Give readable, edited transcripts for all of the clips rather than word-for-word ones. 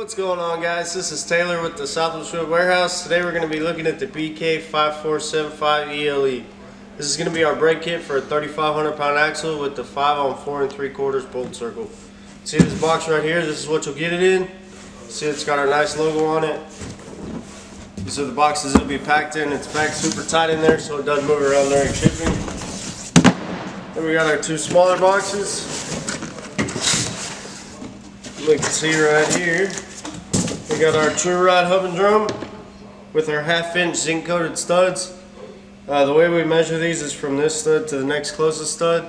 What's going on, guys? This is Taylor with the Southwest Wheel Warehouse. Today we're going to be looking at the BK5475 ELE. This is going to be our brake kit for a 3,500 pound axle with the 5 on 4 3/4 bolt circle. See this box right here? This is what you'll get it in. See, it's got our nice logo on it. These are the boxes it'll be packed in. It's packed super tight in there so it doesn't move around during shipping. Then we got our two smaller boxes. You can see right here, we got our True Ride hub and drum with our 1/2 inch zinc coated studs. The way we measure these is from this stud to the next closest stud.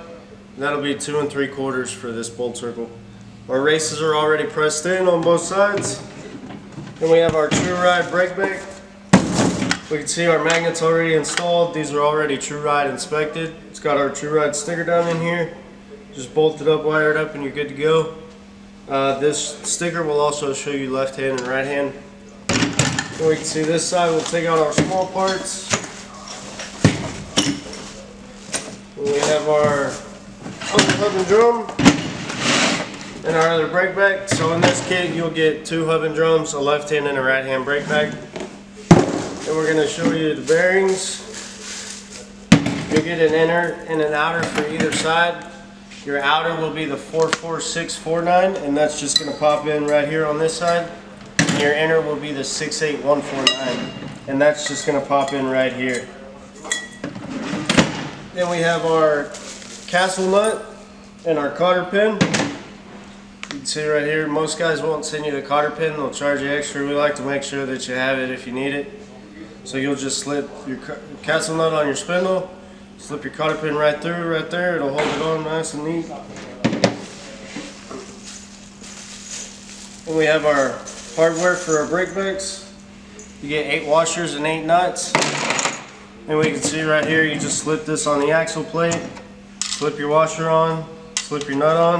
That'll be 2 3/4 for this bolt circle. Our races are already pressed in on both sides. Then we have our True Ride brake bank. We can see our magnets already installed. These are already True Ride inspected. It's got our True Ride sticker down in here. Just bolt it up, wire it up, and you're good to go. This sticker will also show you left hand and right hand. And we can see this side, we'll take out our small parts. And we have our other hub and drum and our other brake pack. So in this kit you'll get 2 hub and drums, a left hand and a right hand brake pack. And we're going to show you the bearings. You'll get an inner and an outer for either side. Your outer will be the 44649, and that's just going to pop in right here on this side. And your inner will be the 68149, and that's just going to pop in right here. Then we have our castle nut and our cotter pin. You can see right here, most guys won't send you the cotter pin, they'll charge you extra. We like to make sure that you have it if you need it. So you'll just slip your castle nut on your spindle. Slip your cotter pin right through, right there. It'll hold it on nice and neat. And we have our hardware for our brake banks. You get 8 washers and 8 nuts. And we can see right here, you just slip this on the axle plate. Slip your washer on, slip your nut on.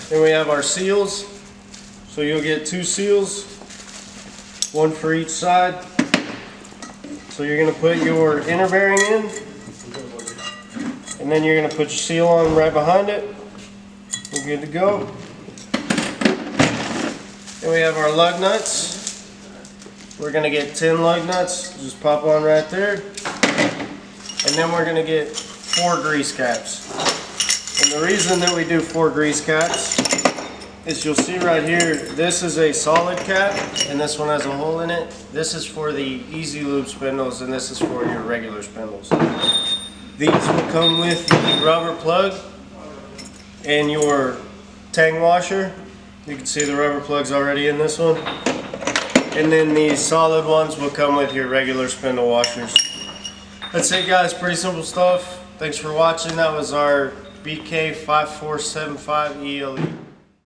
Then we have our seals. So you'll get 2 seals, 1 for each side. So you're going to put your inner bearing in, and then you're going to put your seal on right behind it. We're good to go. Then we have our lug nuts. We're going to get 10 lug nuts, just pop on right there. And then we're going to get 4 grease caps. And the reason that we do 4 grease caps is you'll see right here, this is a solid cap and this one has a hole in it. This is for the easy lube spindles and this is for your regular spindles. These will come with the rubber plug and your tang washer. You can see the rubber plug's already in this one. And then these solid ones will come with your regular spindle washers. That's it, guys, pretty simple stuff. Thanks for watching. That was our BK5475 ELE.